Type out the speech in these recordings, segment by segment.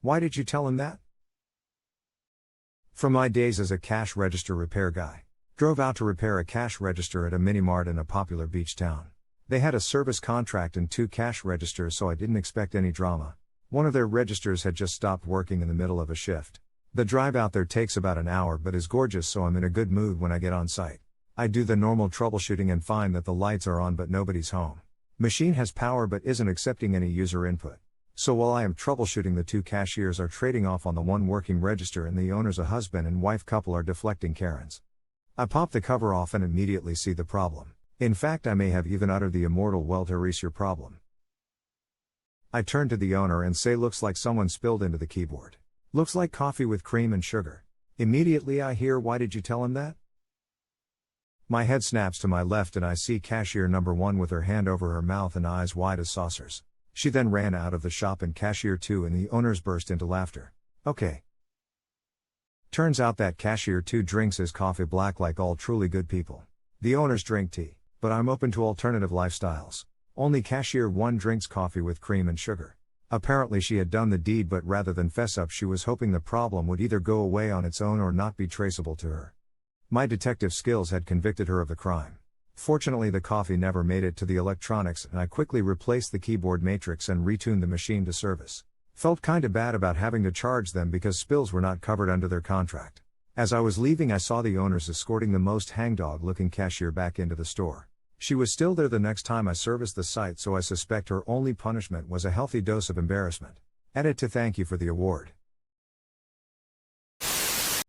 Why did you tell him that? From my days as a cash register repair guy. Drove out to repair a cash register at a mini-mart in a popular beach town. They had a service contract and 2 cash registers, so I didn't expect any drama. One of their registers had just stopped working in the middle of a shift. The drive out there takes about an hour but is gorgeous, so I'm in a good mood when I get on site. I do the normal troubleshooting and find that the lights are on but nobody's home. Machine has power but isn't accepting any user input. So while I am troubleshooting, the 2 cashiers are trading off on the one working register and the owners, a husband and wife couple, are deflecting Karens. I pop the cover off and immediately see the problem. In fact, I may have even uttered the immortal "well, here's your problem." I turn to the owner and say, "Looks like someone spilled into the keyboard. Looks like coffee with cream and sugar." Immediately I hear, "Why did you tell him that?" My head snaps to my left and I see cashier number 1 with her hand over her mouth and eyes wide as saucers. She then ran out of the shop and cashier 2 and the owners burst into laughter. Okay. Turns out that cashier 2 drinks his coffee black like all truly good people. The owners drink tea, but I'm open to alternative lifestyles. Only cashier 1 drinks coffee with cream and sugar. Apparently she had done the deed, but rather than fess up, she was hoping the problem would either go away on its own or not be traceable to her. My detective skills had convicted her of the crime. Fortunately, the coffee never made it to the electronics and I quickly replaced the keyboard matrix and retuned the machine to service. Felt kinda bad about having to charge them because spills were not covered under their contract. As I was leaving, I saw the owners escorting the most hangdog looking cashier back into the store. She was still there the next time I serviced the site, so I suspect her only punishment was a healthy dose of embarrassment. Edit to thank you for the award.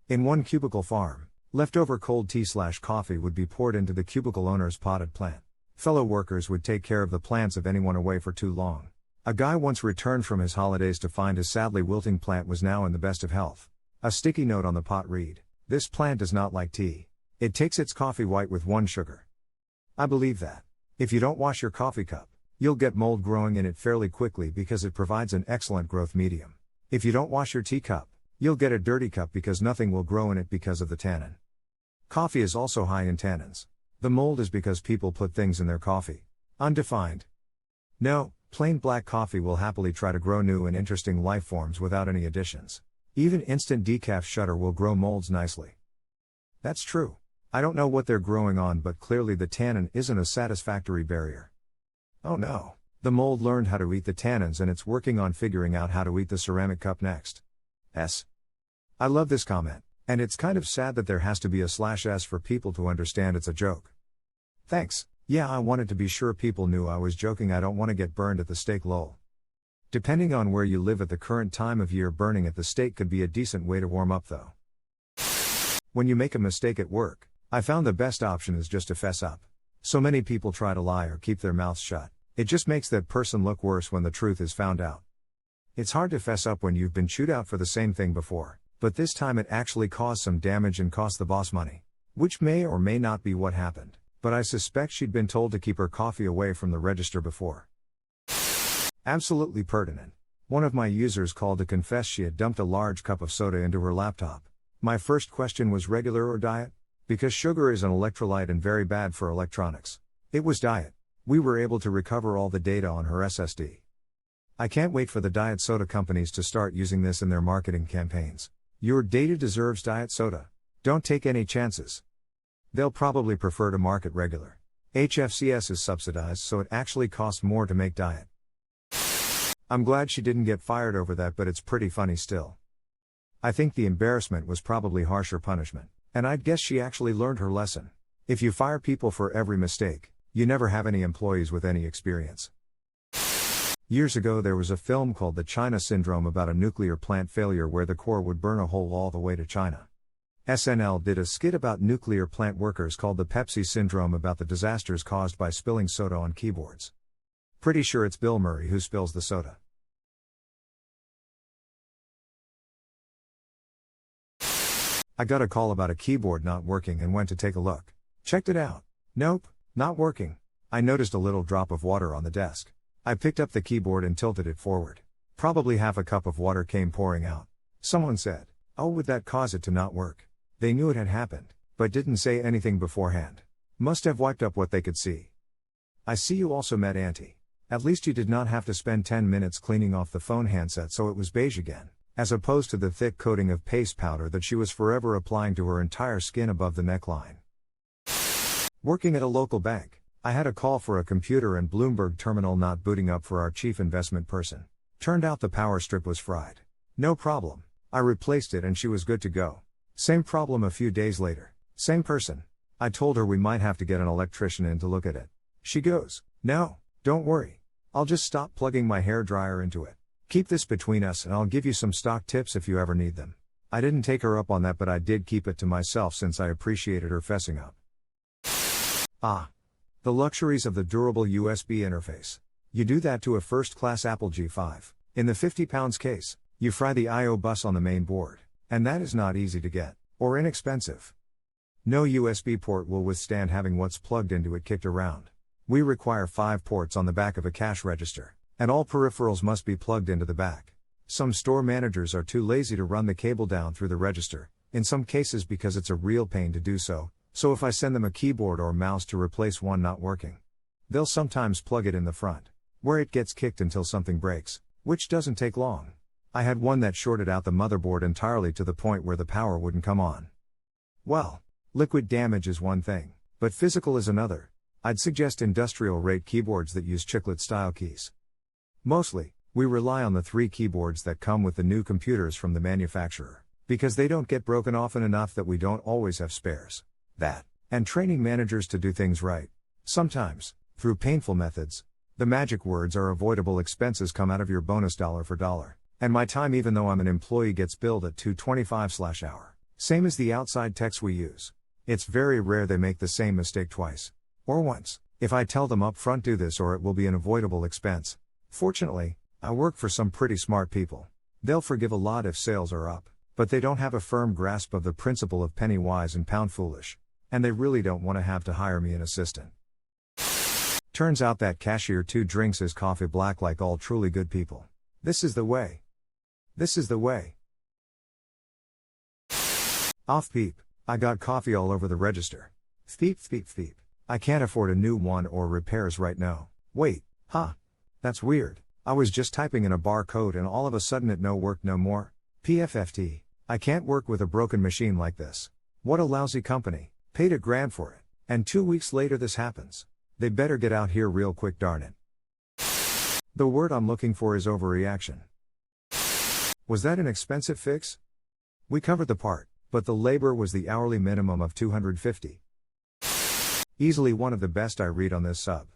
In one cubicle farm, leftover cold tea/coffee would be poured into the cubicle owner's potted plant. Fellow workers would take care of the plants of anyone away for too long. A guy once returned from his holidays to find his sadly wilting plant was now in the best of health. A sticky note on the pot read, "This plant does not like tea. It takes its coffee white with 1 sugar." I believe that. If you don't wash your coffee cup, you'll get mold growing in it fairly quickly because it provides an excellent growth medium. If you don't wash your teacup, you'll get a dirty cup because nothing will grow in it because of the tannin. Coffee is also high in tannins. The mold is because people put things in their coffee. Undefined. No, plain black coffee will happily try to grow new and interesting life forms without any additions. Even instant decaf shutter will grow molds nicely. That's true. I don't know what they're growing on, but clearly the tannin isn't a satisfactory barrier. Oh no. The mold learned how to eat the tannins and it's working on figuring out how to eat the ceramic cup next. I love this comment, and it's kind of sad that there has to be a /s for people to understand it's a joke. Thanks. Yeah, I wanted to be sure people knew I was joking. I don't want to get burned at the stake, lol. Depending on where you live at the current time of year, burning at the stake could be a decent way to warm up though. When you make a mistake at work, I found the best option is just to fess up. So many people try to lie or keep their mouths shut. It just makes that person look worse when the truth is found out. It's hard to fess up when you've been chewed out for the same thing before, but this time it actually caused some damage and cost the boss money. Which may or may not be what happened, but I suspect she'd been told to keep her coffee away from the register before. Absolutely pertinent. One of my users called to confess she had dumped a large cup of soda into her laptop. My first question was regular or diet? Because sugar is an electrolyte and very bad for electronics. It was diet. We were able to recover all the data on her SSD. I can't wait for the diet soda companies to start using this in their marketing campaigns. Your data deserves diet soda. Don't take any chances. They'll probably prefer to market regular. HFCS is subsidized, so it actually costs more to make diet. I'm glad she didn't get fired over that, but it's pretty funny still. I think the embarrassment was probably harsher punishment, and I'd guess she actually learned her lesson. If you fire people for every mistake, you never have any employees with any experience. Years ago there was a film called The China Syndrome about a nuclear plant failure where the core would burn a hole all the way to China. SNL did a skit about nuclear plant workers called the Pepsi Syndrome about the disasters caused by spilling soda on keyboards. Pretty sure it's Bill Murray who spills the soda. I got a call about a keyboard not working and went to take a look. Checked it out. Nope, not working. I noticed a little drop of water on the desk. I picked up the keyboard and tilted it forward. Probably half a cup of water came pouring out. Someone said, "Oh, would that cause it to not work?" They knew it had happened, but didn't say anything beforehand. Must have wiped up what they could see. I see you also met Auntie. At least you did not have to spend 10 minutes cleaning off the phone handset so it was beige again. as opposed to the thick coating of paste powder that she was forever applying to her entire skin above the neckline. Working at a local bank, I had a call for a computer and Bloomberg terminal not booting up for our chief investment person. Turned out the power strip was fried. No problem. I replaced it and she was good to go. Same problem a few days later. Same person. I told her we might have to get an electrician in to look at it. She goes, "No, don't worry. I'll just stop plugging my hairdryer into it. Keep this between us and I'll give you some stock tips if you ever need them." I didn't take her up on that, but I did keep it to myself since I appreciated her fessing up. The luxuries of the durable USB interface. You do that to a first-class Apple G5. In the 50 pounds case, you fry the I/O bus on the main board. And that is not easy to get, or inexpensive. No USB port will withstand having what's plugged into it kicked around. We require 5 ports on the back of a cash register, and all peripherals must be plugged into the back. Some store managers are too lazy to run the cable down through the register, in some cases because it's a real pain to do so if I send them a keyboard or mouse to replace one not working, they'll sometimes plug it in the front, where it gets kicked until something breaks, which doesn't take long. I had one that shorted out the motherboard entirely to the point where the power wouldn't come on. Well, liquid damage is one thing, but physical is another. I'd suggest industrial-rate keyboards that use chiclet-style keys. Mostly, we rely on the 3 keyboards that come with the new computers from the manufacturer, because they don't get broken often enough that we don't always have spares. That, and training managers to do things right. Sometimes, through painful methods. The magic words are avoidable expenses come out of your bonus dollar for dollar. And my time, even though I'm an employee, gets billed at $2.25/hour. Same as the outside techs we use. It's very rare they make the same mistake twice. Or once. If I tell them up front, do this or it will be an avoidable expense. Fortunately, I work for some pretty smart people. They'll forgive a lot if sales are up, but they don't have a firm grasp of the principle of penny wise and pound foolish. And they really don't want to have to hire me an assistant. Turns out that cashier 2 drinks his coffee black like all truly good people. This is the way. This is the way. Off beep. I got coffee all over the register. Beep beep beep. I can't afford a new one or repairs right now. Wait, that's weird. I was just typing in a barcode and all of a sudden it no work no more. PFFT. I can't work with a broken machine like this. What a lousy company. Paid $1,000 for it. And 2 weeks later this happens. They better get out here real quick, darn it. The word I'm looking for is overreaction. Was that an expensive fix? We covered the part, but the labor was the hourly minimum of $250. Easily one of the best I read on this sub.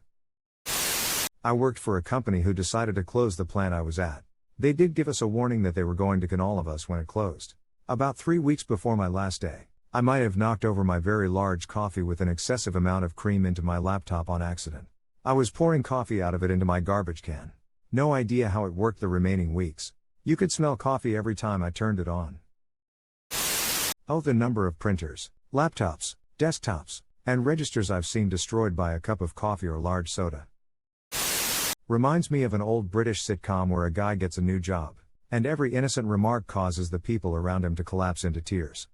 I worked for a company who decided to close the plant I was at. They did give us a warning that they were going to can all of us when it closed. About 3 weeks before my last day, I might have knocked over my very large coffee with an excessive amount of cream into my laptop on accident. I was pouring coffee out of it into my garbage can. No idea how it worked the remaining weeks. You could smell coffee every time I turned it on. Oh, the number of printers, laptops, desktops, and registers I've seen destroyed by a cup of coffee or large soda. Reminds me of an old British sitcom where a guy gets a new job, and every innocent remark causes the people around him to collapse into tears.